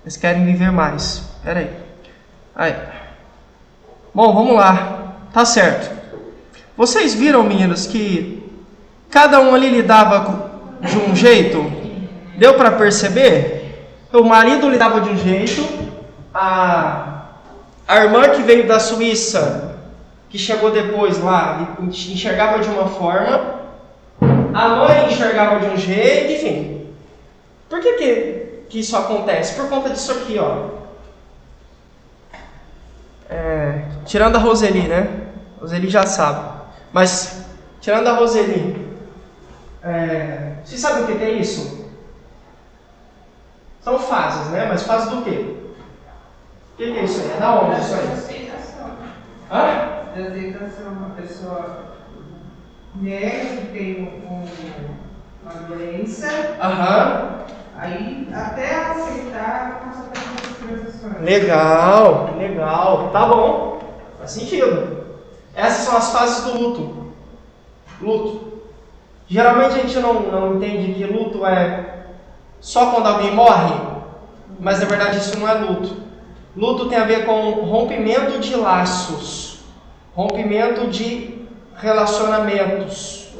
Eles querem viver mais. Pera aí. Aí. Bom, vamos lá. Tá certo. Vocês viram, meninos, que cada um ali lidava de um jeito? Deu para perceber? O marido lidava de um jeito, a irmã que veio da Suíça, que chegou depois lá, enxergava de uma forma, a mãe enxergava de um jeito, enfim. Por que isso acontece? Por conta disso aqui, ó. Tirando a Roseli, né? Roseli já sabe. Mas, tirando a Roseli, vocês sabem o que é isso? São fases, né? Mas fases do quê? O que é isso aí? É da onde isso aí? Aceitação. Hã? Da aceitação, uma pessoa nega que tem uma doença. Aham. Aí, até ela aceitar, ela passa por essas transições. Legal. Tá bom. Faz sentido. Essas são as fases do luto. Luto. Geralmente a gente não entende que luto é só quando alguém morre, mas na verdade isso não é luto. Luto tem a ver com rompimento de laços, rompimento de relacionamentos.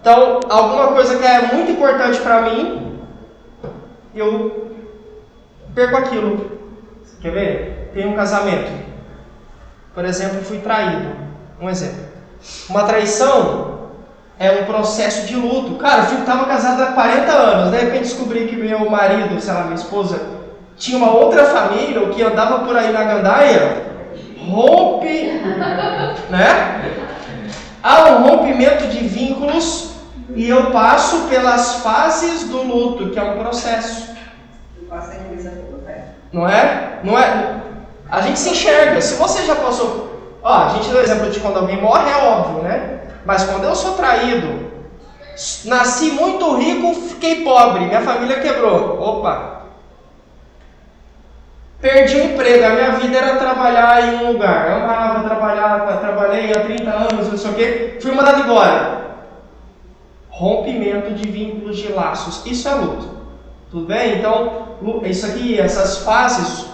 Então, alguma coisa que é muito importante para mim, eu perco aquilo. Quer ver? Tem um casamento. Por exemplo, fui traído. Um exemplo. Uma traição é um processo de luto. Cara, eu estava casado há 40 anos. De repente descobri que meu marido, sei lá, minha esposa, tinha uma outra família, ou que andava por aí na gandaia. Rompe, né? Há um rompimento de vínculos e eu passo pelas fases do luto, que é um processo. Não é? Não é? A gente se enxerga. Se você já passou... Ó, a gente deu o exemplo de quando alguém morre, é óbvio, né? Mas quando eu sou traído, nasci muito rico, fiquei pobre, minha família quebrou. Opa! Perdi o emprego, a minha vida era trabalhar em um lugar. Eu amava trabalhar, trabalhei há 30 anos, não sei o quê. Fui mandado embora. Rompimento de vínculos, de laços. Isso é luto. Tudo bem? Então, isso aqui, essas fases,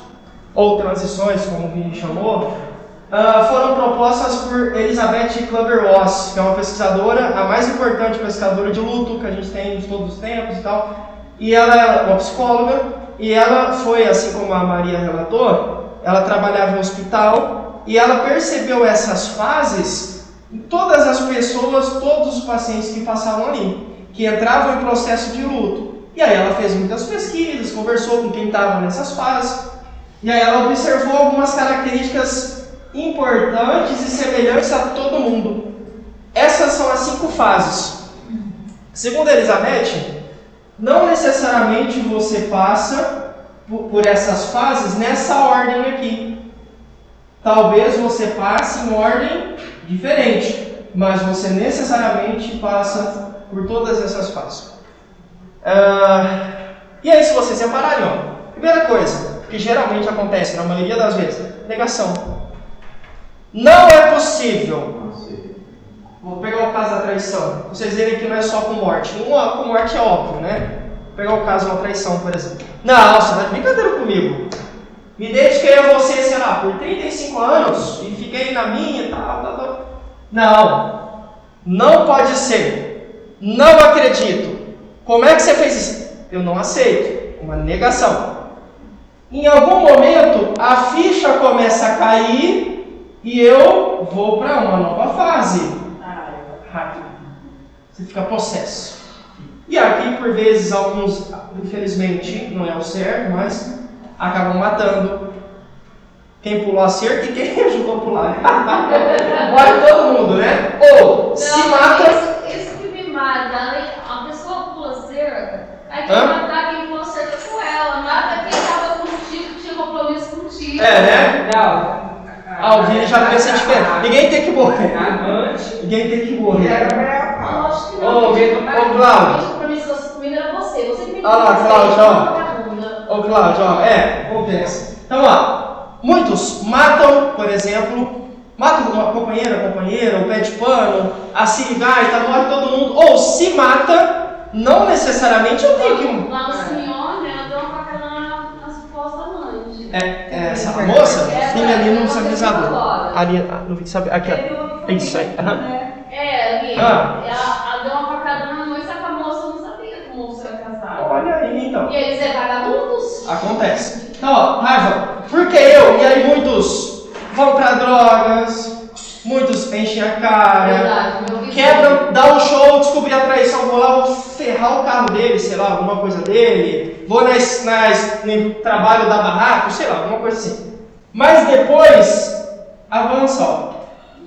ou transições, como o Vini chamou, foram propostas por Elizabeth Kübler-Ross, que é uma pesquisadora, a mais importante pesquisadora de luto que a gente tem de todos os tempos e tal. E ela é uma psicóloga, e ela foi, assim como a Maria relatou, ela trabalhava em hospital, e ela percebeu essas fases em todas as pessoas, todos os pacientes que passavam ali, que entravam em processo de luto. E aí ela fez muitas pesquisas, conversou com quem estava nessas fases, e aí ela observou algumas características importantes e semelhantes a todo mundo. Essas são as 5 fases. Segundo a Elizabeth, não necessariamente você passa por essas fases nessa ordem aqui. Talvez você passe em ordem diferente, mas você necessariamente passa por todas essas fases. E aí, se vocês separarem, ó, primeira coisa que geralmente acontece na maioria das vezes, negação. Não é possível. Vou pegar o caso da traição. Vocês verem que não é só com morte. Com morte é óbvio, né? Vou pegar o caso de uma traição, por exemplo. Não, você tá de brincadeira comigo. Me dediquei a você, sei lá, por 35 anos e fiquei na minha e tal. Não pode ser. Não acredito. Como é que você fez isso? Eu não aceito. Uma negação. Em algum momento, a ficha começa a cair e eu vou para uma nova fase. Rápido. Você fica possesso. E aqui, por vezes, alguns, infelizmente, não é o certo, mas acabam matando quem pulou a cerca e quem ajudou a pular. Morre todo mundo, né? Ou não, se mata. Isso que me mata. A pessoa pula cerca, aí tem que matar quem pulou cerca com ela. Mata quem estava contigo, tinha compromisso contigo. Né? O Vini já pensa diferente. Ninguém tem que morrer. Ninguém tem que morrer. Lógico que Ô, não. Cláudio. O compromisso comigo era você. Você que me deu. Olha lá, Cláudio, ó. Ô, Cláudio, ó. Acontece. Então, ó. Muitos matam, por exemplo, matam uma companheira, o pé de pano, a sirigaita, morre todo mundo. Ou se mata, não necessariamente eu tenho que... Lá no Simeone, moça, tem ali no estabilizador. Ali, no sabe, aqui, ó. É isso aí. Ali, Ah. ela deu uma facada na mãe, só que a moça não sabia que o moço era casado. Olha aí, então. E eles é vagabundos? Acontece. Então, ó, raiva, porque e aí muitos vão pra drogas, muitos enchem a cara, Verdade, meu vizinho. quebram, dá um show, descobrir a traição, vou lá, vou ferrar o carro dele, sei lá, alguma coisa dele, vou no trabalho da barraca, sei lá, alguma coisa assim. Mas depois, avança, ó.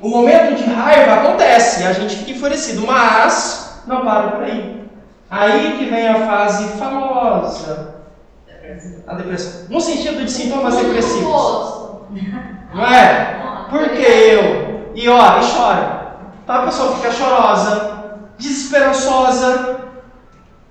O momento de raiva acontece, a gente fica enfurecido, mas não para por aí. Aí que vem a fase famosa, a depressão. No sentido de sintomas depressivos. Não é? Porque eu. E chora. Então a pessoa fica chorosa, desesperançosa.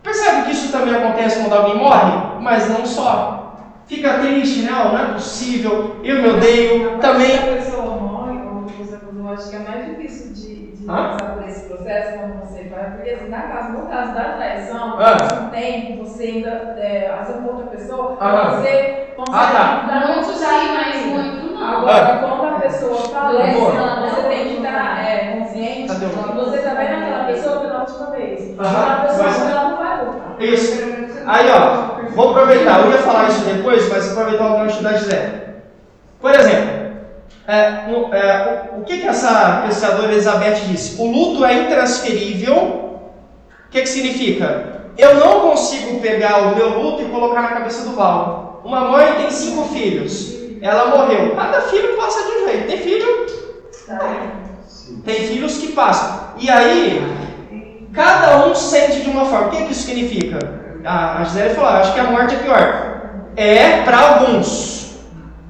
Percebe que isso também acontece quando alguém morre? Mas não só. Fica triste, né? Não é possível, eu me odeio. Também. Se a pessoa morre, eu acho que é mais difícil de passar por esse processo quando você vai, porque assim, no caso da traição, um tempo, você ainda, às vezes outra pessoa, você consegue dar muito sim, mas muito não. Agora, quando a pessoa falece, você tem que estar consciente que você está vendo aquela pessoa pela última vez. Aquela pessoa ela não vai voltar. Isso. Aí, vou aproveitar, eu ia falar isso depois, mas aproveitar o gancho da Gisele. Por exemplo, o que essa pesquisadora Elizabeth disse? O luto é intransferível. O que significa? Eu não consigo pegar o meu luto e colocar na cabeça do Val. Uma mãe tem 5 filhos. Ela morreu. Cada filho passa de um jeito. Tem filho? Tem filhos que passam. E aí, cada um sente de uma forma. O que isso significa? A Gisele falou, acho que a morte é pior. É para alguns.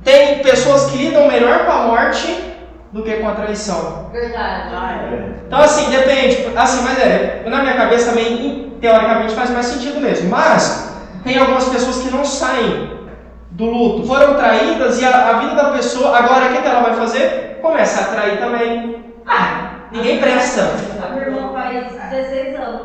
Tem pessoas que lidam melhor com a morte do que com a traição. Verdade. Então assim, depende. Assim, mas na minha cabeça também, teoricamente, faz mais sentido mesmo. Mas tem algumas pessoas que não saem do luto. Foram traídas e a vida da pessoa, agora o que ela vai fazer? Começa a trair também. Ninguém presta. A minha irmã faz 16 anos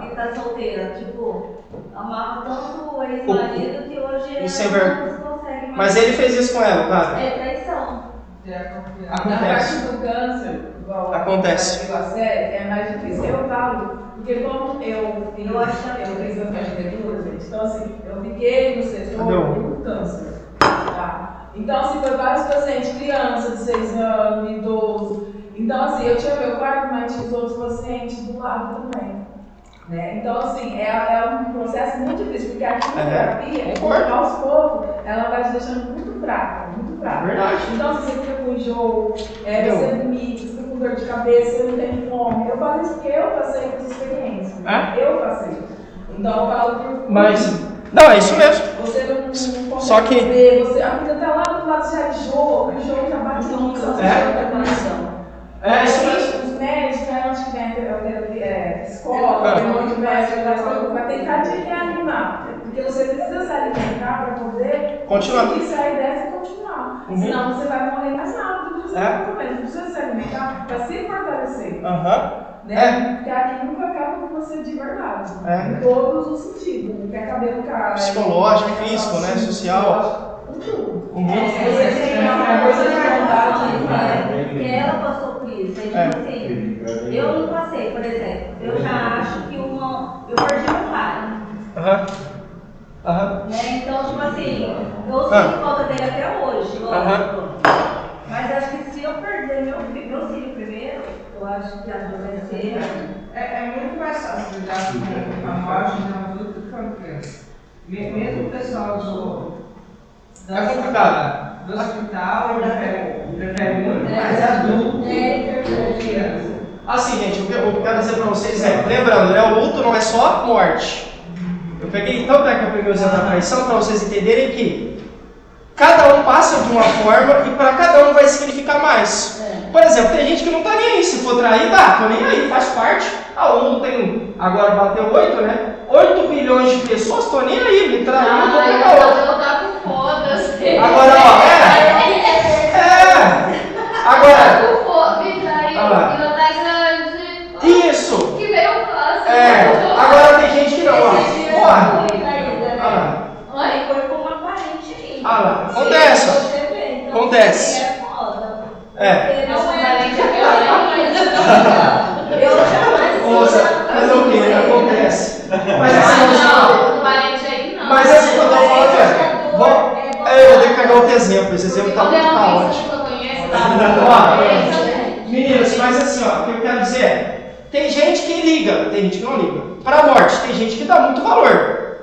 que tá solteira. Tipo, amava tanto o ex-marido que hoje ela não consegue mais. Mas ele fez isso com ela, cara? É traição. Na parte do câncer, igual acontece. A série, é mais difícil. Eu falo, porque como eu fiz a arquitetura, gente, então assim, eu fiquei no setor com câncer. Tá? Então, assim, foi vários pacientes, criança de 6 anos, idoso. Então, assim, eu tinha meu quarto, mas tinha os outros pacientes do lado também. Né? Então, assim, é um processo muito difícil, porque a quimioterapia, aos poucos, ela vai te deixando muito fraca, muito fraca. Verdade. Então, se você fica com enjoo, você limite, você fica com dor de cabeça, você não tem fome. Eu falo isso porque eu passei por essa experiência. Eu passei. Então, eu falo que... Mas, não, é isso mesmo. Você não consegue Só que... ver, a vida tá lá do lado, já enjoa, o enjoo já bate no coração. Isso mesmo. Os médicos, onde que vem psicólogo, tem um monte de médico, vai tentar te reanimar. Porque você precisa se alimentar para poder conseguir sair dessa e continuar. Senão você vai morrer mais rápido do que você está comendo. Você precisa se alimentar para se fortalecer. Né? Porque aqui nunca acaba com você de verdade. Em todos os sentidos. Não quer caber no cara. Psicológico, físico, né? Social. Tudo. Você tem uma coisa de vontade. Porque ela passou por isso. Assim, eu não passei, por exemplo. Eu já acho que eu perdi meu pai. Né? Então, tipo assim, eu sinto falta dele até hoje, lógico. Mas acho que se eu perder meu filho primeiro, eu acho que ajuda vai ser. É muito mais fácil lidar com a morte de um adulto do que uma criança. Mesmo o pessoal do hospital prefere muito mais adulto do que criança. Assim, gente, o que eu quero dizer para vocês lembrando, o luto não é só morte. Eu peguei o exemplo da traição para vocês entenderem que cada um passa de uma forma e para cada um vai significar mais. Por exemplo, tem gente que não tá nem aí, se for traída, tô nem aí, faz parte. O mundo tem, agora bateu 8, né? 8 bilhões de pessoas, tô nem aí, me traiu, tô nem aí. Eu tava com foda-se. Agora, agora, me traiu, isso. Que veio o próximo. Agora tem gente que não, Foi com uma parente aí. acontece. Acontece. É foda. É. Não eu jamais. Ouça, fazer o quê? Acontece. Mas Não, parente aí não. Mas essa que eu tô falando eu vou ter que pegar outro exemplo. Esse exemplo tá muito caótico. Meninos, mas assim, ó, o que eu quero dizer é, tem gente que liga, tem gente que não liga. Para a morte, tem gente que dá muito valor.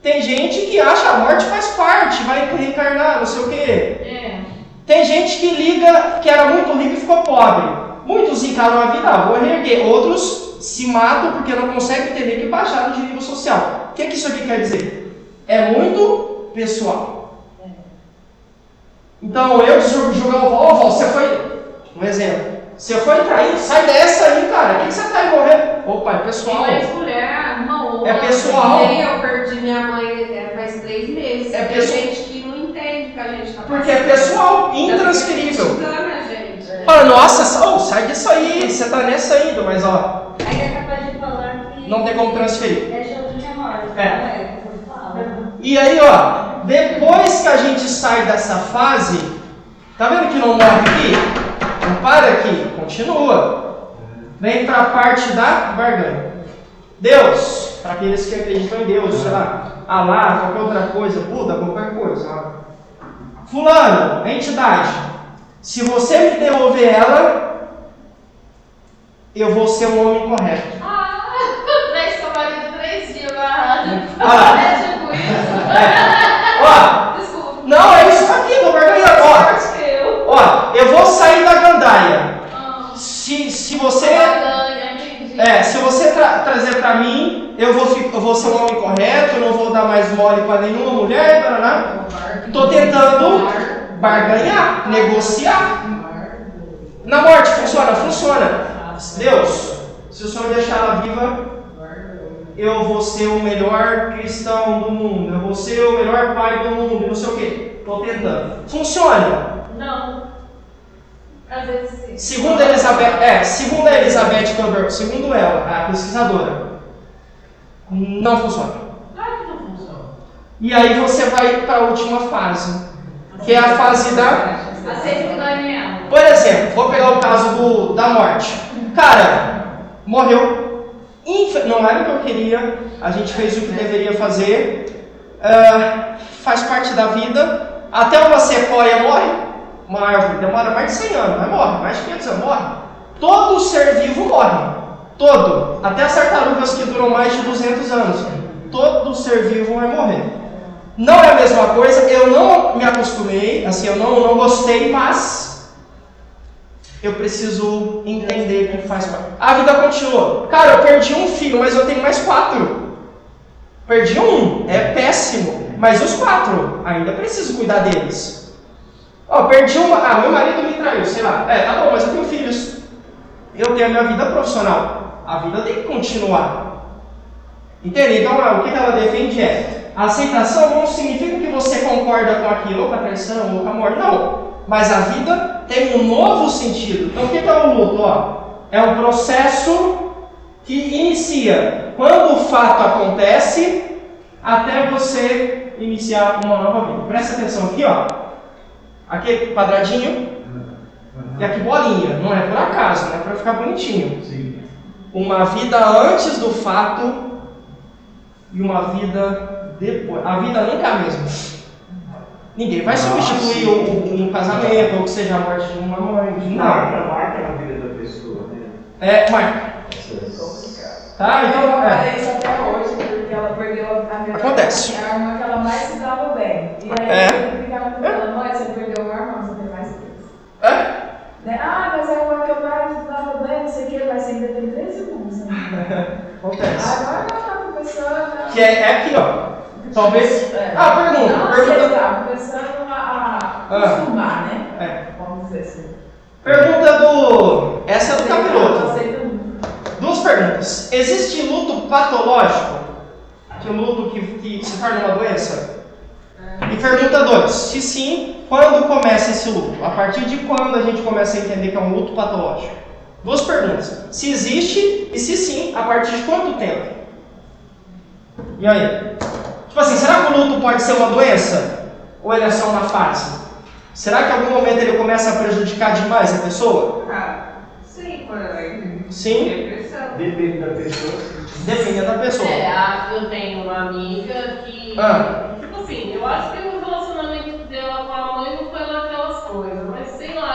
Tem gente que acha a morte faz parte, vai reencarnar, não sei o quê. Tem gente que liga, que era muito rico e ficou pobre. Muitos encaram a vida, vou reerguer. Outros se matam porque não conseguem entender que baixaram de nível social. O que isso aqui quer dizer? É muito pessoal. Então, eu julgar o você foi... Um exemplo. Você foi traído, sai dessa aí, cara. O que você tá aí morrendo? Opa, é pessoal. Mulher, uma outra. É pessoal. Eu perdi minha mãe faz 3 meses. É Tem gente que não entende que a gente tá passando. Porque é pessoal, intransferível. Gente. Fala, nossa, sai disso aí, você tá nessa ainda, mas ó. Aí é capaz de falar que. Não tem como transferir. É jogo de memória. É. Não fala. E aí, ó, depois que a gente sai dessa fase, tá vendo que não morre aqui? Não para aqui, continua. Vem para a parte da barganha. Deus, para aqueles que acreditam em Deus, sei lá, Alá, qualquer outra coisa, Buda, qualquer coisa. Fulano, entidade, se você me devolver ela, eu vou ser um homem correto. Traz seu marido 3 dias agarrado. Ah. É tipo isso. Ó, Desculpa. não, é isso aqui, do barganha. Ó, eu vou sair da gandaia. Se você se você trazer pra mim, eu vou ser um homem correto, eu não vou dar mais mole pra nenhuma mulher, paraná. Tô tentando barganhar, negociar. Na morte funciona? Funciona. Deus, se o Senhor deixar ela viva, eu vou ser o melhor cristão do mundo, eu vou ser o melhor pai do mundo, não sei o quê. Tô tentando. Funciona? Não. Às vezes sim. Segundo a Elizabeth Campbell, segundo ela, a pesquisadora, não funciona. Claro que não funciona. E aí você vai para a última fase, que é a fase da... Aceita que dói real. Por exemplo, vou pegar o caso da morte. Cara, morreu. Não era o que eu queria, a gente fez o que deveria fazer, faz parte da vida. Até uma sequoia morre. Uma árvore demora mais de 100 anos, mas morre, mais de 500 anos, morre. Todo ser vivo morre. Todo. Até as tartarugas que duram mais de 200 anos. Todo ser vivo vai morrer. Não é a mesma coisa, eu não me acostumei, assim, eu não gostei, mas eu preciso entender que faz parte. A vida continua. Cara, eu perdi um filho, mas eu tenho mais 4. Perdi um, é péssimo, mas os 4, ainda preciso cuidar deles. Perdi uma. Meu marido me traiu, sei lá. Tá bom, mas eu tenho filhos. Eu tenho a minha vida profissional. A vida tem que continuar. Entende? Então, o que ela defende é: a aceitação não significa que você concorda com aquilo, ou com a traição, ou com a morte. Não. Mas a vida tem um novo sentido. Então, o que é o luto? É um processo que inicia quando o fato acontece até você iniciar uma nova vida. Presta atenção aqui, aqui quadradinho e aqui bolinha. Não é por acaso, não é para ficar bonitinho. Sim. Uma vida antes do fato e uma vida depois. A vida nunca é a mesma. Ninguém vai substituir um casamento ou que seja a morte de uma mãe. Não. Marca na vida da pessoa, né? Marca. Tá? Então, isso até hoje, porque ela perdeu a minha acontece. A irmã que ela mais se dava bem. E aí eu ficava com ela, mãe, você perdeu uma irmã, você tem mais 3. Mas a irmã que eu mais se dava bem, não sei o que, mas você ainda tem 3 irmãos. Acontece. Agora ela tá começando. Que é aqui, Talvez. Pergunta. Não, você tá começando a acostumar, né? Vamos dizer assim. Pergunta Essa é do capiroto. Aceita muito. 2 perguntas. Existe luto patológico? Que é um luto que se torna uma doença? E pergunta 2. Se sim, quando começa esse luto? A partir de quando a gente começa a entender que é um luto patológico? 2 perguntas. Se existe e se sim, a partir de quanto tempo? E aí? Tipo assim, será que o luto pode ser uma doença? Ou ele é só uma fase? Será que em algum momento ele começa a prejudicar demais a pessoa? Sim, por aí. Sim? Depressão. Depende da pessoa. Depende da pessoa. Eu tenho uma amiga que, tipo assim, eu acho que o relacionamento dela com a mãe não foi lá aquelas coisas, mas sei lá,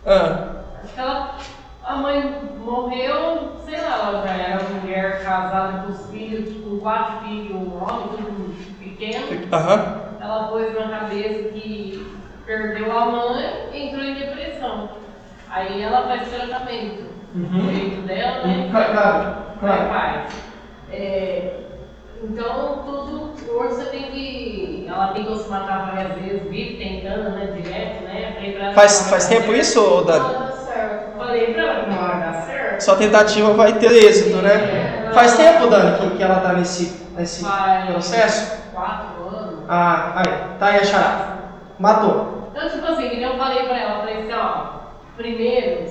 acho que a mãe morreu, sei lá, ela já era mulher casada com os filhos, com 4 filhos, um homem, tudo pequeno. Ela pôs na cabeça que perdeu a mãe e entrou em depressão. Aí ela faz tratamento. O jeito dela, né? Claro. Faz. Então, tudo, hoje você tem que. Ela tentou se matar várias vezes, vive tentando, né? Direto, né? Faz tempo isso, Dani? Não dá certo. Falei pra ela que uma hora dá certo. Sua tentativa vai ter êxito, né? Faz tempo, Dani, que ela tá nesse processo? 4 anos. Tá aí a charada. Matou. Então, tipo assim, que eu falei pra ela, falei assim, ó, primeiro,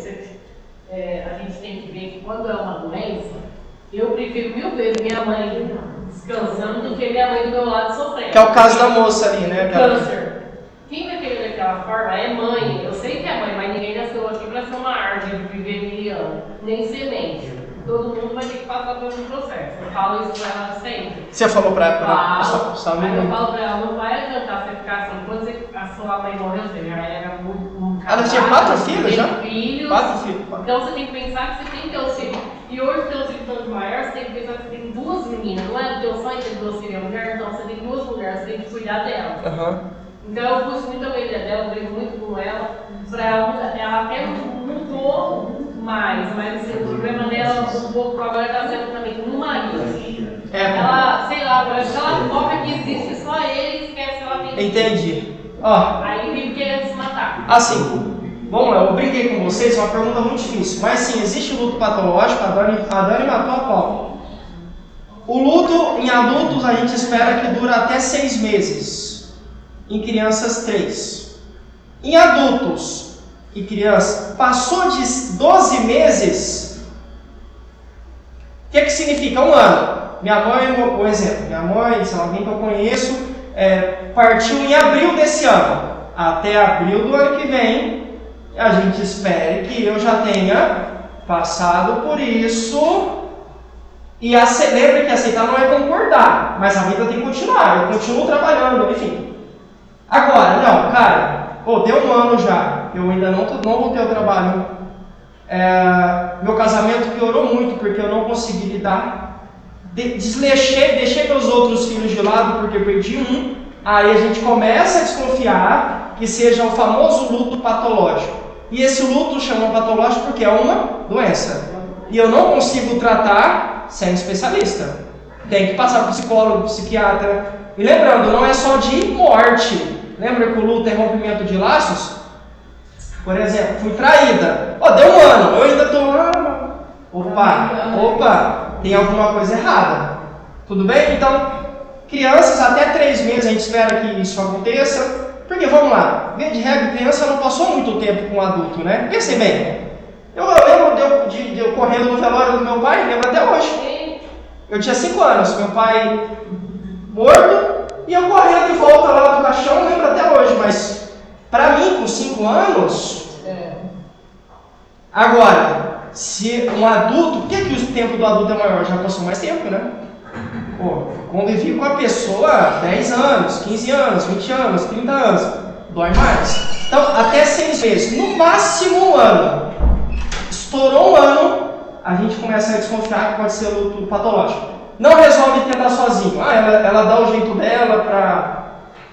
a gente tem que ver que quando é uma doença, eu prefiro 1000 vezes minha mãe descansando do que minha mãe do meu lado sofrendo. Que é o caso da moça ali, né? Câncer. Quem vai querer daquela forma é mãe. Eu sei que é mãe, mas ninguém nasceu aqui pra ser uma árvore de viver 1000 anos, nem semente. Todo mundo vai ter que passar por um processo. Eu falo isso pra ela sempre. Você falou pra ela? Aí eu falo pra ela, não vai adiantar você ficar assim, quando a sua mãe morreu, você já era um casado. Ela tinha 4 filhos já? 4 filhos. Então você tem que pensar que você tem teus filhos. E hoje teus filhos estão de maior, você tem que pensar que você tem 2 meninas. Não é o teu sonho ter 2 filhas mulher, então você tem 2 mulheres, você tem que cuidar delas. Então eu puxo muito a orelha dela, eu brigo muito com ela, pra ela mudar. Ela até mudou mais, mas assim, o problema dela um pouco agora está sendo também com o marido. Ela, sei lá, parece que ela foca que existe só ele e esquece que ela tem. Entendi. Aí vive querendo se matar. Assim, vamos lá, eu brinquei com vocês, é uma pergunta muito difícil. Mas sim, existe luto patológico, a Dani matou a pau. O luto em adultos a gente espera que dura até 6 meses. Em crianças, 3. Em adultos e crianças, passou de 12 meses, o que significa? 1 ano. Minha mãe, por exemplo, minha mãe, sei lá, alguém que eu conheço, partiu em abril desse ano. Até abril do ano que vem, a gente espera que eu já tenha passado por isso. E lembre que aceitar não é concordar, mas a vida tem que continuar, eu continuo trabalhando, enfim. Agora, não, cara, deu 1 ano já, eu ainda não voltei ao trabalho. Meu casamento piorou muito porque eu não consegui lidar. Deixei meus outros filhos de lado porque eu perdi um. Aí a gente começa a desconfiar que seja o famoso luto patológico. E esse luto chama patológico porque é uma doença. E eu não consigo tratar sem especialista. Tem que passar por psicólogo, psiquiatra. E lembrando, não é só de morte. Lembra que o luto é rompimento de laços? Por exemplo, fui traída. Deu 1 ano, eu ainda estou... Opa, tem alguma coisa errada. Tudo bem? Então, crianças até 3 meses a gente espera que isso aconteça. Porque, vamos lá, via de regra, criança não passou muito tempo com um adulto, né? Pensem bem. Eu lembro de eu correndo no velório do meu pai, lembro até hoje. Eu tinha 5 anos, meu pai morto. E eu correndo de volta lá do caixão, lembro até hoje, mas pra mim, com 5 anos... Agora, se um adulto... Por que o tempo do adulto é maior? Já passou mais tempo, né? Convivi com a pessoa 10 anos, 15 anos, 20 anos, 30 anos. Dói mais. Então, até 6 meses. No máximo 1 ano. Estourou 1 ano, a gente começa a desconfiar que pode ser luto patológico. Não resolve tentar sozinho. Ela dá o jeito dela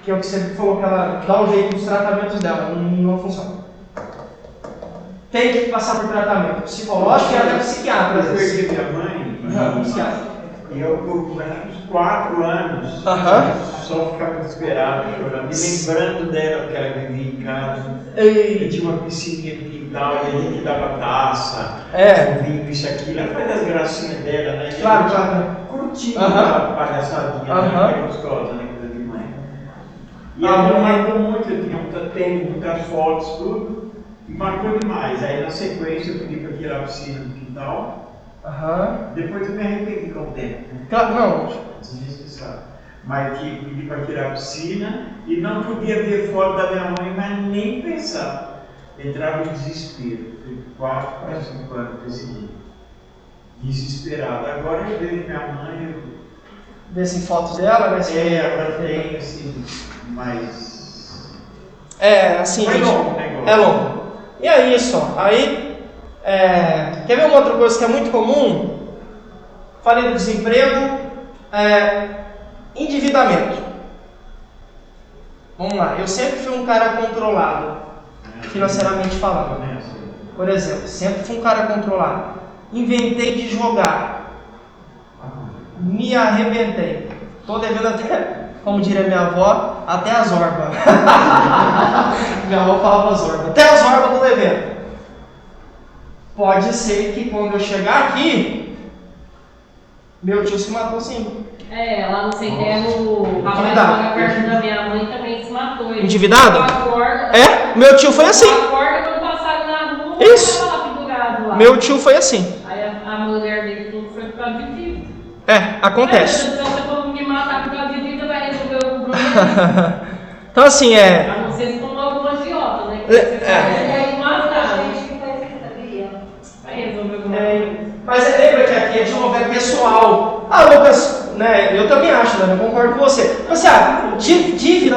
que é o que você falou, que ela dá o jeito dos tratamentos dela. Não funciona. Tem que passar por tratamento psicológico e até psiquiatra. Eu perdi minha mãe. Psiquiatra. E eu, por uns 4 anos, só ficava desesperado, chorando. E lembrando dela, que ela vivia em casa. Eu tinha uma piscininha no quintal, e a gente dava taça, vinho, isso, aquilo. Ela faz as gracinhas dela, né? E claro. Curtindo a palhaçadinha, né? Que é gostosa, né? Coisa de mãe. E ela me marcou muito, eu tinha muitas fotos, tudo. E marcou demais. Aí na sequência eu pedi para tirar a piscina do quintal. Depois eu me arrependi com o tempo. Claro, não. Desnecessário. mas que pedi para tirar a piscina e não podia ver foto da minha mãe, mas nem pensar. Entrava em desespero. Foi 4 para 5 anos desse dia. Desesperado. Agora eu vejo minha mãe. Vê se fotos dela, né? Agora tem assim, mas. Assim, foi gente, longo o negócio. é longo. E é isso, ó. Aí, quer ver uma outra coisa que é muito comum? Falei do desemprego, endividamento. Vamos lá, eu sempre fui um cara controlado, financeiramente falando. Por exemplo, sempre fui um cara controlado. Inventei de jogar. Me arrebentei. Tô devendo até, como diria minha avó, até as orbas. Minha avó falava as orbas. Até as orbas tô devendo. Pode ser que quando eu chegar aqui, meu tio se matou sim. Lá no CTE, a mãe da perto da minha mãe também se matou. Endividado? Meu tio foi assim. A corda quando passaram na rua, isso. Tava lá pendurado lá. Meu tio foi assim. Aí a mulher dele foi por causa de dívida. Acontece. Se você for me matar por causa de dívida, vai resolver o problema. Então assim, A não ser se for algum agiota, né? Que você vai matar. Vai resolver o problema. Mas lembra que aqui de novo é pessoal. Lucas, né? Eu também acho, né? Eu concordo com você. Mas dívida,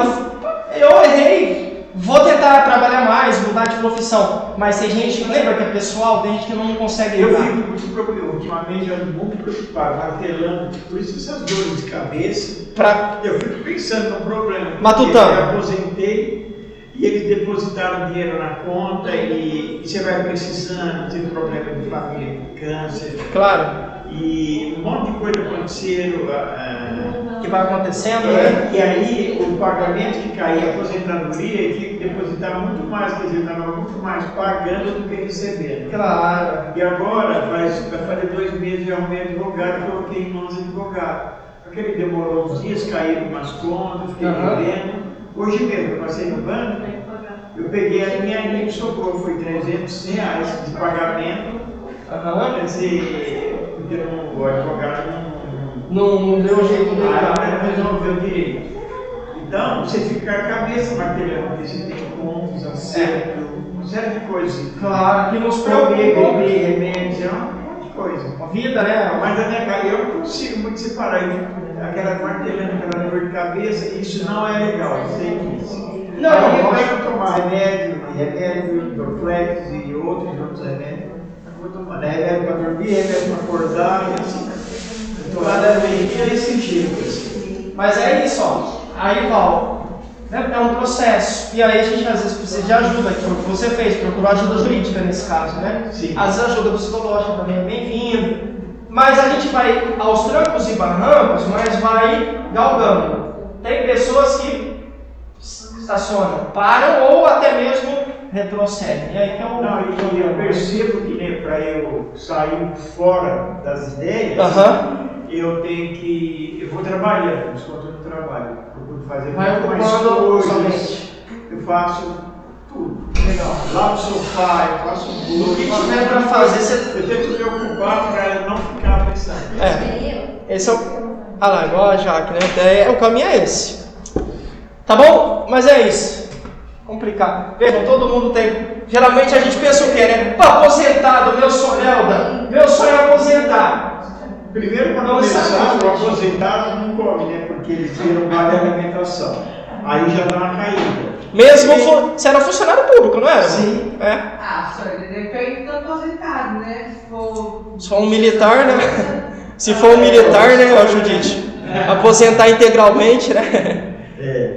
eu errei. Vou tentar trabalhar mais, mudar de profissão. Mas tem gente que lembra que é pessoal, tem gente que não consegue Eu mudar. fico muito preocupado, ultimamente eu ando muito preocupado, martelando, por isso essas dores de cabeça. Eu fico pensando no problema. Matutando. Eu aposentei e eles depositaram dinheiro na conta e você vai precisando, tem problema de família, câncer. Claro. E um monte de coisa aconteceram. Que vai acontecendo, né? E aí o pagamento que caía, a aposentadoria, tinha que depositar muito mais, quer dizer, estava muito mais pagando do que recebendo. Claro. E agora, vai fazer 2 meses, eu arrumei advogado, coloquei em mãos de advogado. Aquele demorou uns dias, caíram umas contas, fiquei devendo. Hoje mesmo, eu passei no banco, eu peguei a minha linha que sobrou, foi R$300 de pagamento. Quer dizer, porque o advogado não deu jeito dele. Não resolveu direito. Então, você fica com a cabeça martelhando, porque você tem contas, acerto, uma série de coisas. Claro, que nos preocupa. Remédios, é uma coisa. A vida, né? Mas a minha cara, eu não consigo muito separar aquela martelhando, aquela dor de cabeça, isso não é legal, eu sei disso. Não, eu vou tomar remédio, Dorflex e outros remédios. Eu vou tomar remédio para dormir, remédio para acordar e assim. Cada vez é esse sentido. Mas é isso, ó. Aí, Val, é um processo. E aí a gente às vezes precisa de ajuda, que foi o que você fez, procurou ajuda jurídica nesse caso, né? Sim. Às vezes ajuda psicológica também é bem-vindo. Mas a gente vai aos trancos e barrancos, mas vai galgando. Tem pessoas que estacionam, param ou até mesmo retrocedem. E aí que é um... Não, e eu percebo que para eu sair fora das ideias, eu vou trabalhando, desconto do trabalho, procuro fazer muito mais coisas, eu faço tudo. Legal. Lá no sofá, eu faço tudo. O que tiver para fazer, você... Eu tento me ocupar para não ficar pensando. Esse é o... Ah lá, igual a Jaque, né? O caminho é esse. Tá bom? Mas é isso. Complicado. Vejam, todo mundo tem... Geralmente a gente pensa o quê, né? Aposentado, meu sonho, Helda. Meu sonho é aposentar. Primeiro, para começar, o aposentado não come, né? Porque eles tiram vale alimentação. Aí já dá uma caída. Mesmo você era funcionário público, não era? Sim. Só depende do aposentado, né? Se for um militar, né? Se for um militar, né, Judite? Aposentar integralmente, né?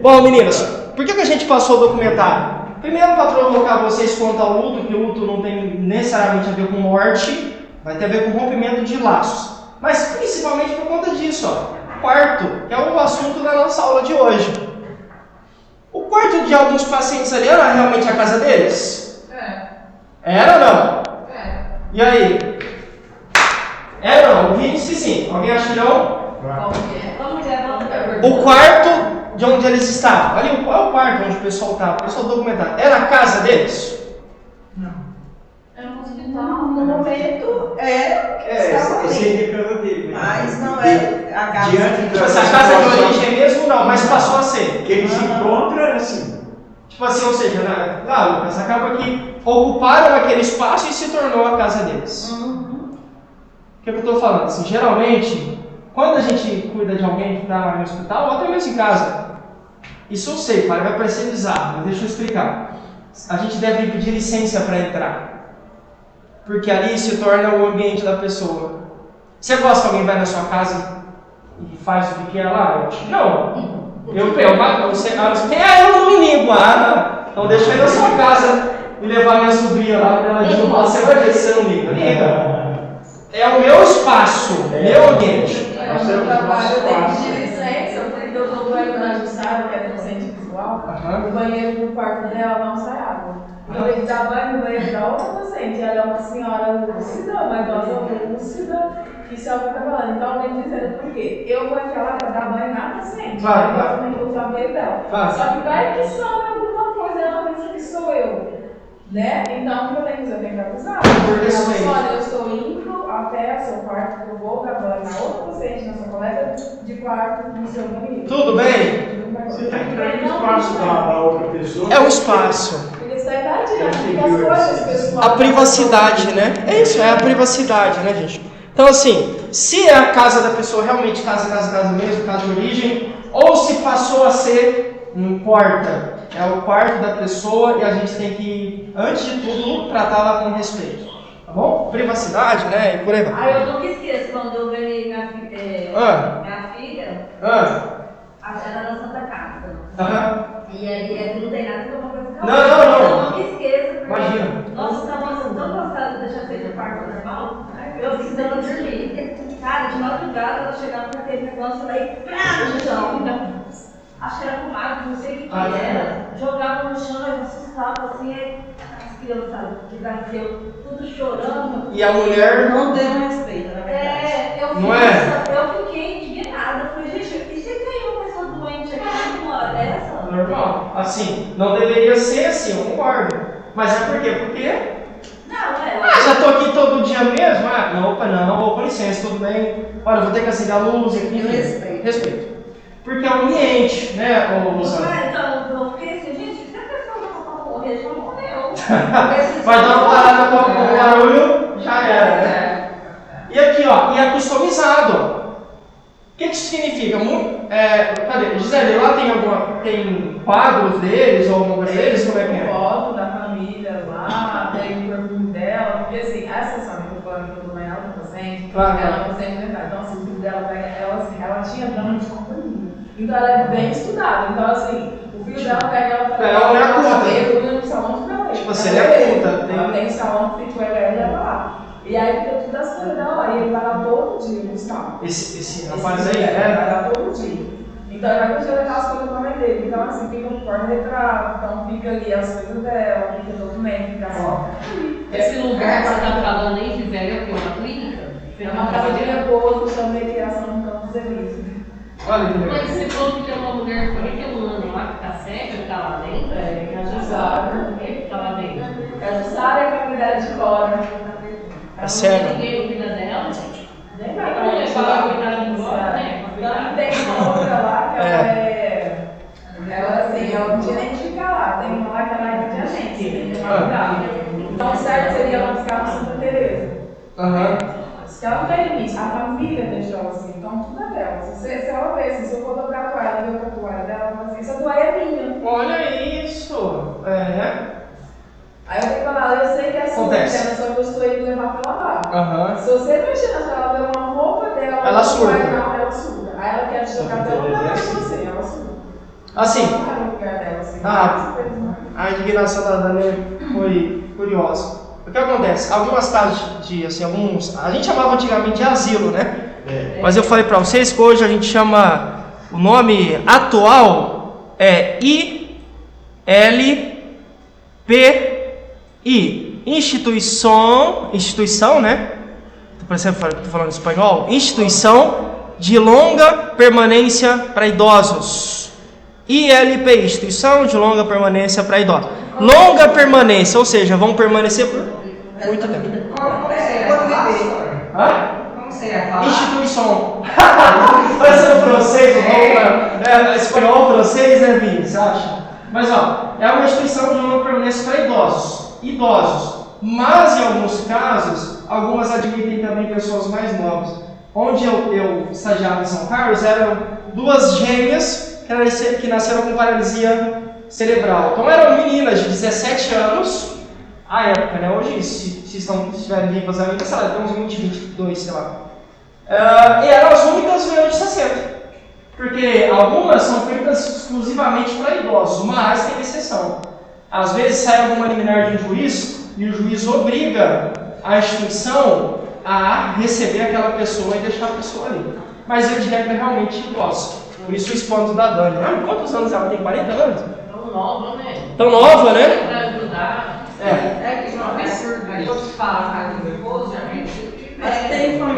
Bom, meninas, por que a gente passou o documentário? Primeiro, para provocar vocês quanto ao luto, que o luto não tem necessariamente a ver com morte, vai ter a ver com rompimento de laços. Mas principalmente por conta disso, ó. Quarto, que é o assunto da nossa aula de hoje. O quarto de alguns pacientes ali era realmente a casa deles? Era ou não? E aí? Era ou não? O Vini disse sim. Alguém acha que não? O quarto de onde eles estavam. Ali, qual é o quarto onde o pessoal estava? O pessoal documentado. Era a casa deles? Não. Era um hospital. No momento era. Esse aí é a casa dele. Mas não é a casa. Diante Essa casa de origem não, mas passou a ser. Que eles se encontram assim. Tipo assim, ou seja, lá, Lucas, acaba que ocuparam aquele espaço e se tornou a casa deles. O que eu estou falando? Assim, geralmente, quando a gente cuida de alguém que está no hospital, ou até mesmo em casa, isso eu sei, vai parecer bizarro, mas deixa eu explicar. A gente deve pedir licença para entrar, porque ali se torna o ambiente da pessoa. Você gosta que alguém vai na sua casa e faz o que é lá? Não. Eu não ligo. Então deixa eu ir na sua casa e levar minha sobrinha lá para ela derrubar. Você vai ver se você não liga. Liga. É o meu espaço, meu ambiente. No meu trabalho eu tenho que pedir licença, porque eu dou banho na Jussara, que é deficiente visual. O banheiro do quarto dela não sai água. Eu tenho que dar banho no banheiro da outra paciente. Ela é uma senhora lúcida, uma idosa lúcida. Isso é o que eu estou falando. Então, eu tenho que dizer por quê. Eu vou entrar lá para dar banho na paciente. Claro. Eu também vou usar o banheiro dela. Só que vai que sobra alguma coisa, ela pensa que sou eu. Né? Então, o que eu tenho que fazer? Eu tenho que avisar. Olha, eu estou indo até o seu quarto, que eu vou dar banho na outra paciente, na sua colega de quarto, no seu banheiro. Tudo bem? Você está entrando no espaço da outra pessoa. É um espaço. A privacidade, né? É isso, é a privacidade, né, gente? Então, assim, se é a casa da pessoa realmente casa mesmo, casa de origem, ou se passou a ser, não importa, é o quarto da pessoa e a gente tem que, antes de tudo, tratá-la com respeito, tá bom? Privacidade, né? E por aí vai. Eu nunca esqueço quando eu ganhei minha filha, ela na Santa Casa. E aí não tem nada que eu vou fazer. Não. Eu nunca esqueço. Imagina. Nossa, estava tão cansada de deixar feito o quarto normal. Eu precisava dormir. Cara, de madrugada ela chegava com aquele negócio lá e no chão. Acho que era fumado, não sei o que era. Jogava no chão, eu assustava assim, as crianças que tudo chorando. E a mulher não deu um respeito, na verdade. Eu fiquei indignada. Falei, gente, e se tem uma pessoa doente aqui numa hora dessa? Normal. Assim, não deveria ser assim, eu concordo. Mas é por quê? Porque já tô aqui todo dia mesmo? Não, com licença, tudo bem. Olha, vou ter que acender a luz aqui. Respeito. Porque é o ambiente, né, Luzana? Então, eu fiquei assim, gente, se a pessoa não morrer, já morreu. Vai dar uma parada com o barulho, já era, né? E aqui, ó, e é customizado. O que isso significa? Cadê? Gisele, lá tem quadros deles ou alguma coisa deles? Como é que é? Foto da família lá, tem o perfume dela, porque assim, essa sabe que eu falando que eu dou ela no paciente, ela é uma paciente mental. Então, assim, o filho dela pega ela tinha drama de companhia. Então, ela é bem estudada. Então, assim, o filho dela pega ela pra ela no salão de beleza. Tipo, você é culta. Ela tem salão que fica ela e leva lá. E aí fica tudo as coisas dela lá. E ele vai lá todo dia, Gustavo. Esse rapaz aí, né? Vai lá todo dia. Então ele vai continuar aquelas coisas com a mãe dele. Então assim, fica um porta-retrato, então fica ali as coisas dela, fica documento, fica só. Esse lugar que você está falando aí, Gisele, é o quê? Uma clínica? É uma casa de repouso, chama de criação de campo de serviço. Olha que Mas você falou que tem uma mulher de 41 anos lá que está cega, que está lá dentro? É, que é a Jussara. Quem que está lá dentro? É a Jussara e a comunidade de Cora. É cega. Ninguém cuida dela? Nem Vai vai levar a cuidar de embora, né? Então tem uma outra lá que ela assim, ela não tinha nem que ficar lá. Tem uma lá que ela é de agência, então o certo seria ela ficar na Santa Teresa. Se ela não tem limite, a família deixou ela assim, então tudo é dela. Se ela vê, se eu for dobrar a toalha, eu vou a toalha dela, ela fala assim, essa toalha é minha. Olha isso! Aí eu tenho que falar, eu sei que é assim, só que eu estou indo levar pra lavar. Se você mexer na sua ver uma roupa dela, ela surta. Ela surta. Aí ela quer te jogar até o lugar de você, ela surta. Assim. Dela, a indignação da Dani foi curiosa. O que acontece? Algumas casas de assim, a gente chamava antigamente de asilo, né? Mas eu falei pra vocês que hoje a gente chama, o nome atual é ILPI, instituição, né? Tô falando espanhol. Instituição de longa permanência para idosos. ILPI, instituição de longa permanência para idosos. Longa permanência, ou seja, vão permanecer por muito tempo. Como seria a fala? Instituição. Parecendo francês, espanhol francês, né, Vini? Você acha? Mas, ó, é uma instituição de longa permanência para idosos. Mas, em alguns casos, algumas admitem também pessoas mais novas. Onde eu estagiava em São Carlos, eram 2 gêmeas que nasceram com paralisia cerebral. Então, eram meninas de 17 anos, à época, né? Hoje, se estiverem vivas ainda, sei lá, tem uns 20, 22, sei lá. E eram as únicas menos de 60. Porque algumas são feitas exclusivamente para idosos, mas tem exceção. Às vezes sai alguma liminar de um juiz e o juiz obriga a instituição a receber aquela pessoa e deixar a pessoa ali. Mas eu diria que é realmente idoso. Por isso o espanto da Dani. Quantos anos ela tem? 40 anos? Tão nova, né? Tão nova, né? Pra ajudar. É que é um absurdo. Aí eu te falo, cara, do meu esposo,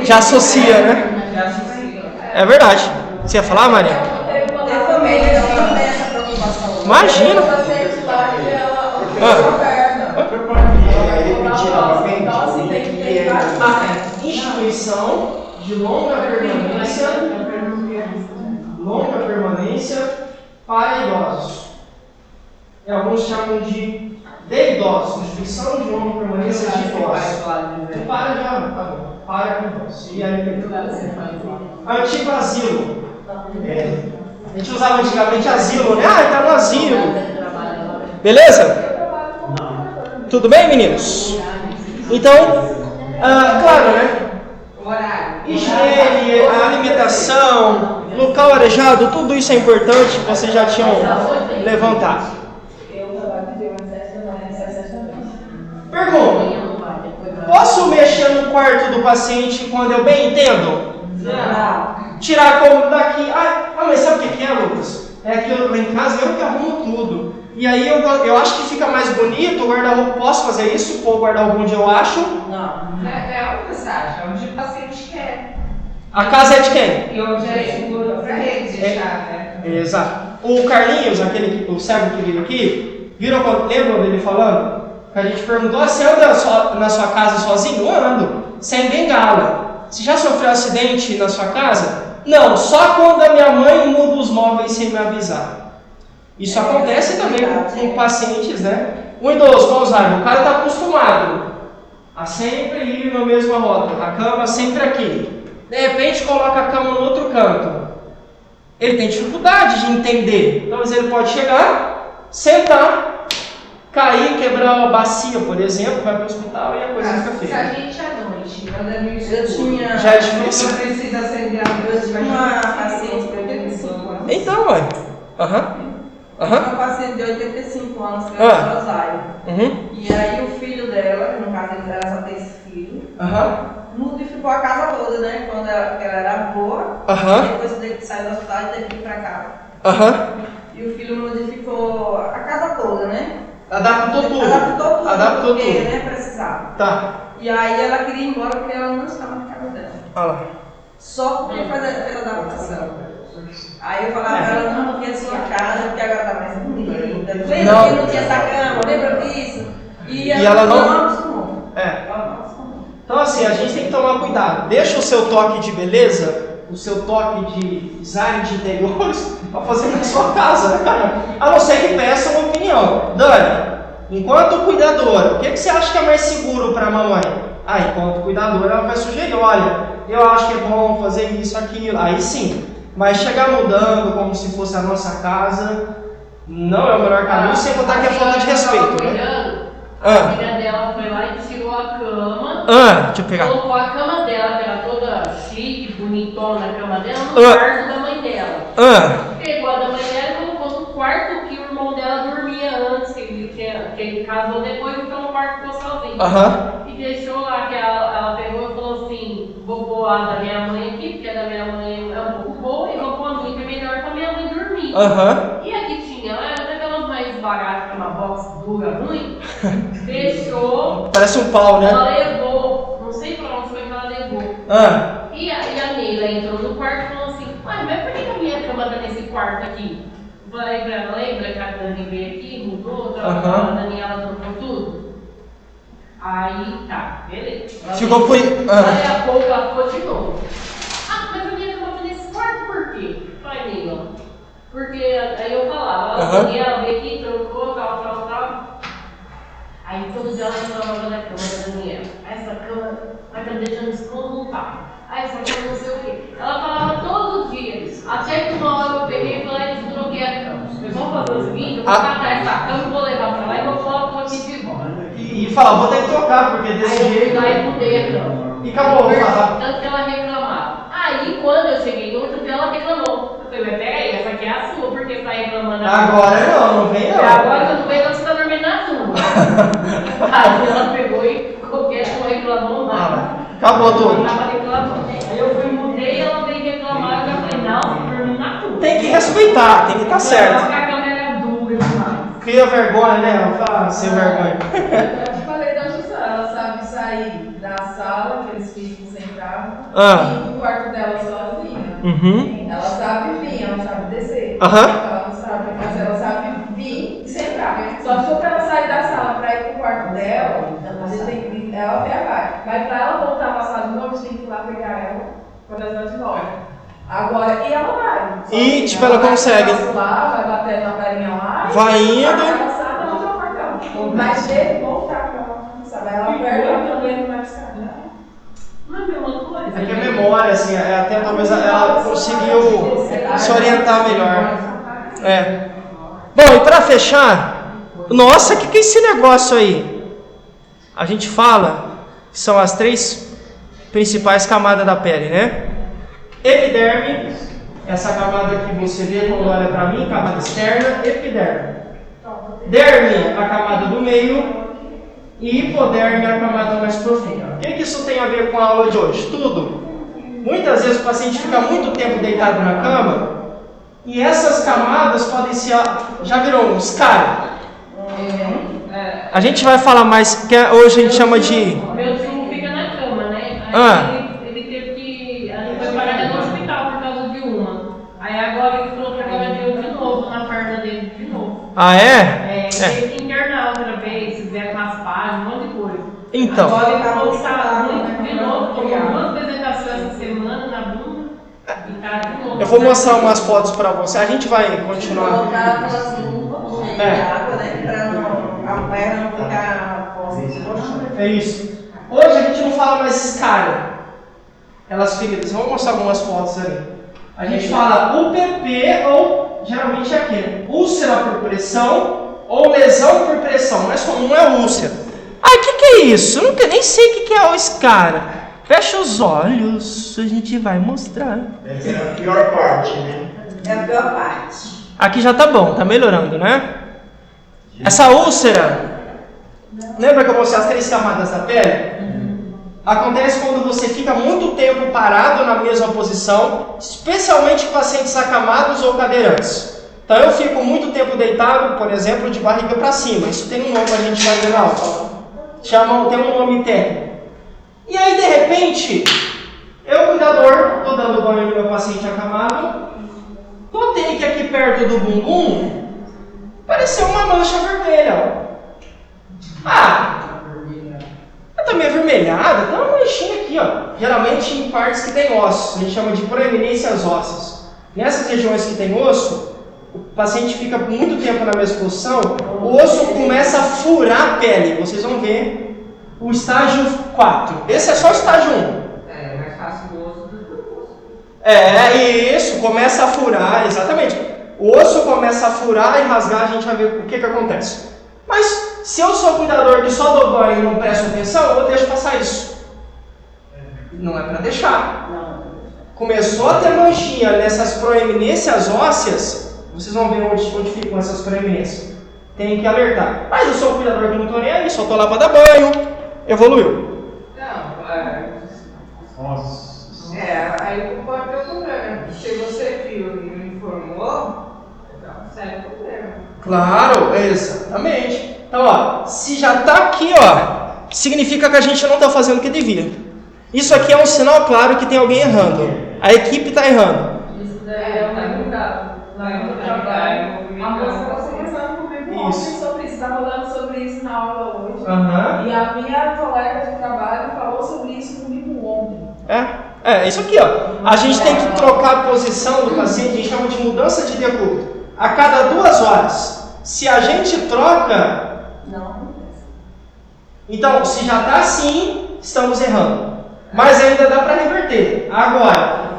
já associa, né? Já associa. É verdade. Você ia falar, Maria? Tem família que não tem essa preocupação. Imagina! A instituição de longa permanência para idosos. Alguns chamam de idosos, instituição de longa permanência de idosos. Para com idosos. E aí, antigo asilo. A gente usava antigamente asilo, né? Tá no asilo. Beleza? Tudo bem, meninos? Então, claro, né? Higiene, alimentação, local arejado, tudo isso é importante, vocês já tinham levantado. Pergunta: posso mexer no quarto do paciente quando eu bem entendo? Não. Tirar cômodo daqui. Mas sabe o que é, Lucas? É que lá em casa eu que arrumo tudo. E aí eu acho que fica mais bonito o guarda-roupa. Posso fazer isso? Pôr o guarda-roupa onde eu acho? Não. É onde você acha? Onde o paciente quer. A casa é de quem? E onde é seguro para ele deixar, né? Exato. O Carlinhos, o cego que veio aqui, lembra dele falando? Que a gente perguntou: você anda na sua casa sozinho? Eu ando, sem bengala. Você já sofreu acidente na sua casa? Não, só quando a minha mãe muda os móveis sem me avisar. Isso acontece também com pacientes, né? Um idoso com Alzheimer, o cara está acostumado a sempre ir na mesma rota, a cama sempre aqui. De repente coloca a cama no outro canto. Ele tem dificuldade de entender. Então ele pode chegar, sentar, cair, quebrar uma bacia, por exemplo, vai para o hospital e a coisa fica feia. Se a gente à noite anda no escuro, já é difícil. Não precisa acender a luz, mas uma paciente de 85 anos. Então, ué. Uma paciente de 85 anos que era de Alzheimer. E aí o filho dela, no caso ela só tem esse filho, modificou a casa toda, né? Quando ela era boa, depois teve que sair do hospital e teve que ir pra casa. E o filho modificou a casa toda, né? Adaptou tudo. Porque, né, precisava. Tá. E aí ela queria ir embora porque ela não estava na casa dela. Olha lá. Só porque fez a adaptação. Aí eu falava pra ela: não, porque é sua casa, porque agora tá mais bonita. Lembra que não tinha essa cama, lembra disso? E ela não acostumou. Então assim, a gente tem que tomar cuidado. Deixa o seu toque de beleza, o seu toque de design de interiores para fazer na sua casa, né, cara? A não ser que peça uma opinião. Dani, enquanto cuidadora, o que você acha que é mais seguro para a mamãe? Enquanto cuidadora, ela vai sugerir: olha, eu acho que é bom fazer isso, aquilo. Aí sim. Mas chegar mudando como se fosse a nossa casa não é o melhor caminho, sem contar que é falta de respeito, né? A filha dela foi lá e tirou a cama. Deixa eu pegar. Colocou a cama dela, que era toda chique, bonitona, a cama dela, no quarto da mãe dela. Pegou a da mãe dela e colocou no quarto que o irmão dela dormia antes, que ele casou depois, então o quarto ficou sozinho. E deixou lá, que ela pegou e falou assim: vou pôr a da minha mãe aqui, porque a da minha mãe é um pouco boa, e vou pôr a minha, que é melhor pra minha mãe dormir. E aqui tinha, daquelas mais baratas, que é uma box dura, ruim, deixou. Parece um pau, né? Ela levou, não sei pra onde foi que ela levou. E a Neila entrou no quarto e falou assim: mas por que a minha cama tá nesse quarto aqui? Eu falei pra ela: lembra que a Dani veio aqui, mudou, a Daniela trocou tudo? Aí beleza. Ficou por. Aí a pouco ela ficou de novo. Mas a minha cama Porque aí eu falava, ó, Daniela, vem aqui, trocou, tal. Aí todo dia ela reclamava da cama da Daniela. Essa cama vai estar deixando desconjuntar. Essa cama não sei o quê. Ela falava todo dia. Até que uma hora eu peguei e falei, desbloqueei a cama. Mas vamos fazer o seguinte, eu vou catar essa cama, vou levar pra lá e vou colocar aqui de volta. E falar, vou ter que trocar, porque desse jeito... Aí eu mudei a cama. E acabou, tanto que ela reclamava. Aí quando eu cheguei no outro dia, ela reclamou. Eu falei, mas peraí, essa aqui é a sua, porque você tá reclamando agora não vem não. Agora que eu não vejo, você tá dormindo na sua. Aí ela pegou e qualquer coisa reclamou mais. Acabou tudo. Aí eu fui, mudei e ela veio reclamar. Eu já falei, não, você tá dormindo na tua. Tem que respeitar, tem que estar certo. Porque a câmera era dura demais. Cria vergonha, né? Fala, sem vergonha. Eu te falei da Jussara, ela sabe sair da sala, que eles ficam sentados, e do quarto dela sozinha. Ela sabe vir, ela sabe descer. Ela não sabe, mas ela sabe vir e sentar. Só que se ela sair da sala para ir pro quarto dela, ela até vai. Mas para ela voltar pra sala de novo, você tem que ir lá pegar ela quando ela está de volta. Agora, e ela vai. E, tipo, ela consegue. Vai bater na perninha lá. Vai indo. Ela sabe onde é o quartão. Mas dele voltar pra ela, sabe? Ela perde o também não vai ficar. Não é a mesma coisa. É que a memória, assim, até talvez ela conseguiu se orientar melhor. Bom, e pra fechar, nossa, que é esse negócio aí? A gente fala que são as 3 principais camadas da pele, né? Epiderme, essa camada que você vê quando olha pra mim, camada externa, epiderme. Derme, a camada do meio. E hipoderme, a camada mais profunda. O que isso tem a ver com a aula de hoje? Tudo. Muitas vezes o paciente fica muito tempo deitado na cama e essas camadas podem ser, já virou um escário. A gente vai falar mais, que hoje a gente chama de... Meu tio fica na cama, né? Ele teve que... A gente foi parar no hospital por causa de uma. Aí agora ele falou que agora deu de novo na perna dele, de novo. É? Teve que internar outra vez, se fizeram raspagem, um monte de coisa. Então. Agora ele falou que tá muito de novo, tomou 2 apresentações essa semana na bunda. E tá de novo. Eu vou mostrar umas fotos pra você, a gente vai continuar. Colocar aquelas luvas de água, né? Pra a perna não ficar posta. É isso. Hoje a gente não fala mais escário. Elas feridas. Eu vou mostrar algumas fotos ali. A gente fala UPP ou geralmente é aquele. Úlcera por pressão ou lesão por pressão. Mais comum é úlcera. Que é isso? Eu nem sei o que é o escário. Fecha os olhos, a gente vai mostrar. Essa é a pior parte, né? É a pior parte. Aqui já tá bom, tá melhorando, né? Essa úlcera, lembra que eu mostrei as 3 camadas da pele? Acontece quando você fica muito tempo parado na mesma posição, especialmente pacientes acamados ou cadeirantes. Então eu fico muito tempo deitado, por exemplo, de barriga para cima. Isso tem um nome, a gente vai ver na aula. Tem um nome técnico. E aí, de repente, eu, cuidador, estou dando banho no meu paciente acamado, notei que aqui perto do bumbum apareceu uma mancha vermelha. Eu tô meio avermelhada, tem uma manchinha aqui, geralmente em partes que tem ossos, a gente chama de proeminências ósseas. Nessas regiões que tem osso, o paciente fica muito tempo na mesma posição, o osso começa a furar a pele. Vocês vão ver o estágio 4. Esse é só o estágio 1. É mais fácil o osso do que o osso. Isso, começa a furar, exatamente. O osso começa a furar e rasgar, a gente vai ver o que acontece. Mas se eu sou cuidador que só dou banho e não presto atenção, eu deixo passar isso. Não é para deixar. Começou a ter manchinha nessas proeminências ósseas, vocês vão ver onde ficam essas proeminências. Tem que alertar. Mas eu sou um cuidador que não estou nem aí, só estou lá para dar banho. Evoluiu. Nossa. Aí pode ter um problema. Se você viu e não informou, sai o problema. Claro, exatamente. Então, se já está aqui, significa que a gente não está fazendo o que devia. Isso aqui é um sinal claro que tem alguém errando. A equipe está errando. Isso daí é uma mudada. Lá no trabalho. A moça estava conversando comigo ontem sobre isso. Estava falando sobre isso na aula hoje. E a minha colega de trabalho falou sobre isso comigo ontem. Isso aqui, a gente tem que trocar a posição do paciente, a gente chama de mudança de decúbito. A cada 2 horas. Se a gente troca, então, se já está assim, estamos errando. Mas ainda dá para reverter. Agora,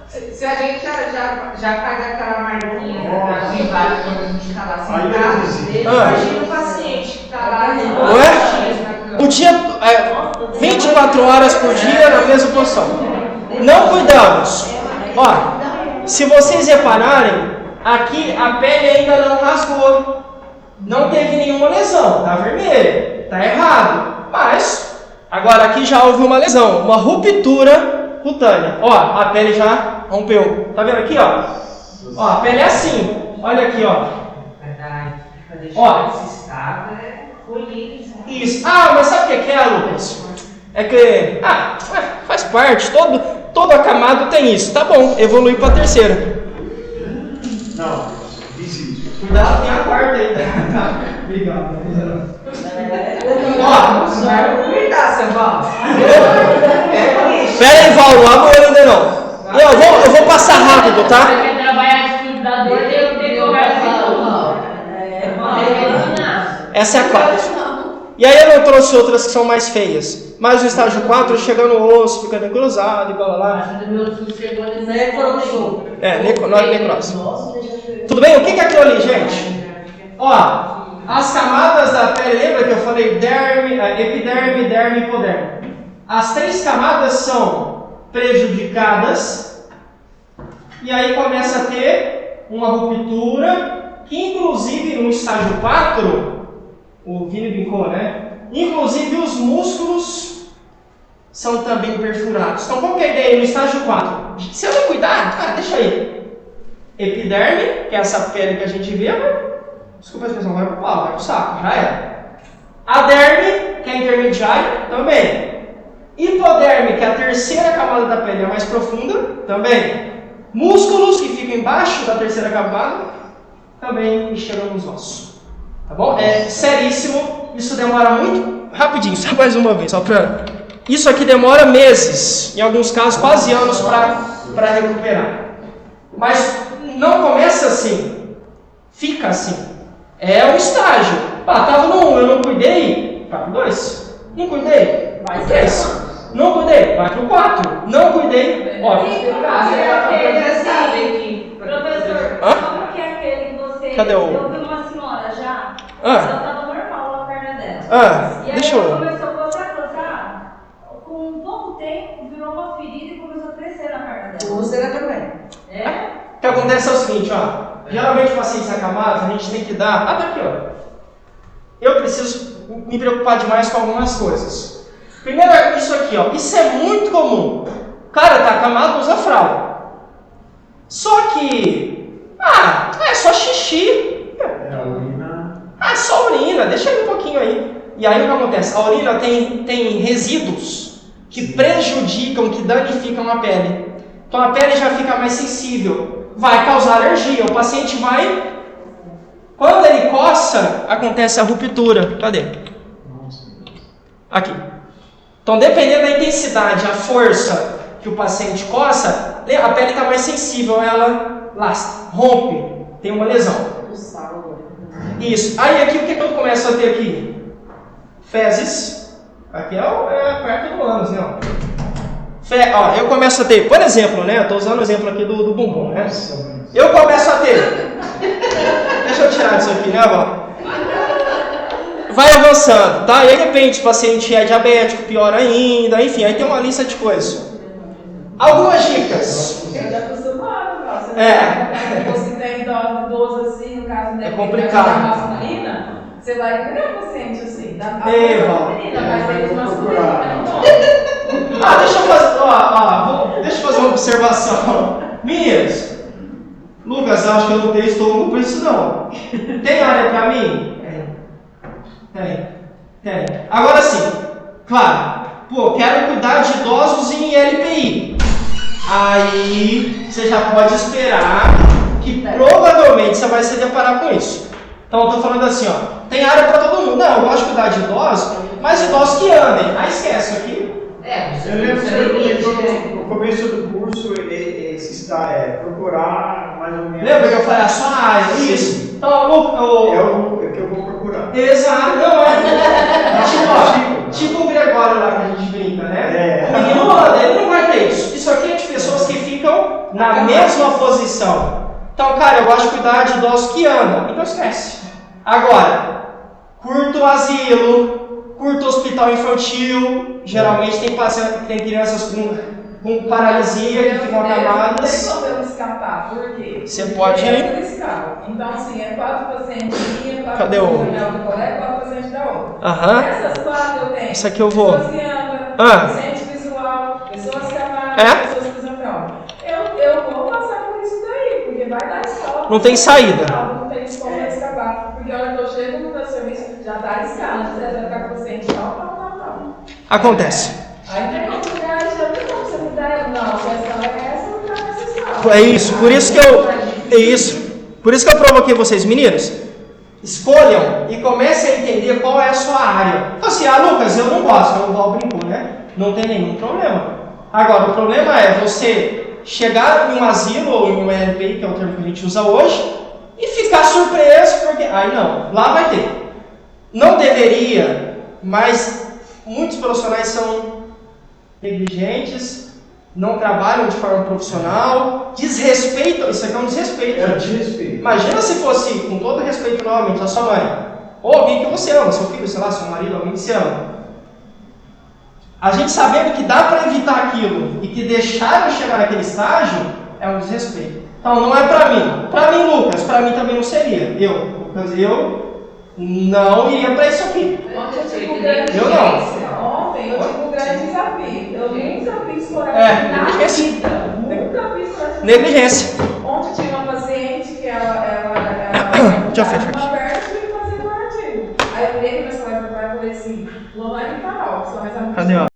se a gente já faz aquela marquinha da privada quando a gente está lá sentado, imagina o paciente que está lá. O dia, 24 horas por dia na mesma posição. Não cuidamos. Ó, se vocês repararem, aqui a pele ainda não rasgou. Não teve nenhuma lesão. Tá vermelho. Tá errado. Mas, agora aqui já houve uma lesão. Uma ruptura cutânea. Ó, a pele já rompeu. Tá vendo aqui, ó? Ó, a pele é assim. Olha aqui, ó. Ó. Isso. Mas sabe o que é, Lucas? É que, faz parte. Todo acamado tem isso. Tá bom, evolui pra terceira. Não, visite. Cuidado, tem a quarta aí, né? Obrigado. Vai cuidar, seu Val. Pera aí, Val, não abre o olho ainda não. Eu vou passar rápido, tá? Você quer trabalhar de cuidador, tem que jogar Essa é a 4. E aí eu não trouxe outras que são mais feias. Mas o estágio 4 chega no osso, fica necrosado e blá blá blá. Necrose. Tudo bem? O que é aquilo ali, gente? Ó, as camadas da pele, lembra que eu falei derme, epiderme, derme e hipoderme? As 3 camadas são prejudicadas e aí começa a ter uma ruptura que inclusive no estágio 4, o Vini brincou, né? Inclusive os músculos são também perfurados. Então qual que é a ideia no estágio 4? Se eu não cuidar, deixa aí. Epiderme, que é essa pele que a gente vê, desculpa a expressão, vai pro pau, vai pro saco, já é. A derme, que é intermediária, também. Hipoderme, que é a terceira camada da pele, é a mais profunda, também. Músculos, que ficam embaixo da terceira camada, também chegam nos ossos. Tá bom? É seríssimo, isso demora muito, rapidinho, só mais uma vez, só pra... Isso aqui demora meses, em alguns casos quase anos para recuperar. Mas não começa assim, fica assim. É um estágio. Tava no 1, eu não cuidei, vai pro 2. Não cuidei, vai pro 3. Não cuidei, vai pro 4. Não cuidei, ó. Professor, como que é aquele que você... Cadê o... Eu vi uma senhora já, ela tava normal a perna dela. E aí deixa eu... ela começou a coçar. Com pouco tempo, virou uma ferida e começou a crescer na perna dela. Você também. O que acontece é o seguinte, geralmente pacientes acamados, a gente tem que dar... tá aqui, ó. Eu preciso me preocupar demais com algumas coisas. Primeiro é isso aqui, ó. Isso é muito comum. O cara tá acamado, usa fralda. Só que... é só xixi. É urina. Só urina, deixa ele um pouquinho aí. E aí o que acontece? A urina tem resíduos que prejudicam, que danificam a pele. Então a pele já fica mais sensível. Vai causar alergia. O paciente vai... Quando ele coça, acontece a ruptura. Cadê? Aqui. Então, dependendo da intensidade, a força que o paciente coça, a pele está mais sensível, ela lastra, rompe, tem uma lesão. Isso. Aí aqui, o que eu começo a ter aqui? Fezes. Aqui é perto do ânus, né? Eu começo a ter, por exemplo, né? Eu estou usando o exemplo aqui do bumbum, né? Eu começo a ter. Deixa eu tirar isso aqui, né, Val? Vai avançando, tá? E aí, de repente, o paciente é diabético, pior ainda, enfim, aí tem uma lista de coisas. Algumas dicas. Eu já acostumado, Se você tem idoso assim, no caso é complicado. Da masculina, você vai cuidar do paciente assim. Da feminina, mas eles masculinos. Deixa eu fazer uma observação. Meninas, Lucas, acho que eu não tenho estômago para isso não. Tem área para mim? Tem. Agora sim, claro, quero cuidar de idosos em LPI. Aí você já pode esperar que provavelmente você vai se deparar com isso. Então eu estou falando assim, tem área para todo mundo. Não, eu gosto de cuidar de idosos, mas idosos que andem. Aí esquece aqui. Eu lembro no começo do curso, procurar mais ou menos. Lembra que eu falei a sua área? Isso. Então, é o que eu vou procurar. Exato, não é? Tipo o Gregório lá que a gente brinca, né? O menino anda, ele não vai ter isso. Isso aqui é de pessoas que ficam na mesma posição. Então, cara, eu gosto de cuidar de idosos que andam. Então esquece. Agora, curto asilo, curto hospital infantil. Geralmente tem crianças com paralisia que ficam acamadas. Não tem como eu escapar, por quê? Você pode ir. Então, assim, é 4 pacientes minha, 4 Cadê pacientes da minha colega, 4 pacientes da outra. Aham. Essas 4 eu tenho. Isso aqui eu vou. Pessoas que andam, paciente visual, pessoas camadas, pessoas que pisam prova. Eu vou passar por isso daí, porque vai dar escala. Não tem saída. Não tem como escapar. Porque a hora que eu chego no meu serviço, já tá escala, você vai ficar com o paciente tal. Acontece. Aí tem como mudar, já tem como você mudar. Não, a escala é essa, não tá nessa escala. É isso, por isso que Por isso que eu provoquei vocês, meninos. Escolham e comecem a entender qual é a sua área. Então, assim, Lucas, eu não gosto, eu vou brincar, né? Não tem nenhum problema. Agora, o problema é você chegar em um asilo ou em um LPI, que é o termo que a gente usa hoje, e ficar surpreso, porque. Aí não, lá vai ter. Não deveria, mas muitos profissionais são negligentes, não trabalham de forma profissional, desrespeitam. Isso aqui é um desrespeito. É um desrespeito. Imagina se fosse, com todo respeito novamente, a sua mãe, ou alguém que você ama, seu filho, sei lá, seu marido, alguém que você ama. A gente sabendo que dá para evitar aquilo e que deixaram chegar naquele estágio, é um desrespeito. Então não é para mim. Para mim, Lucas, para mim também não seria. Lucas, eu não iria para isso aqui. Ontem eu tive um grande desafio. Eu nunca fiz coragem na vida. Nunca fiz coragem. Negligência. Ontem tinha uma paciente que ela Já fez aqui. uma perna e tive que fazer curativo. Aí eu virei para essa mulher e falei assim, Lolane Farol, só mais a Cadê, ó?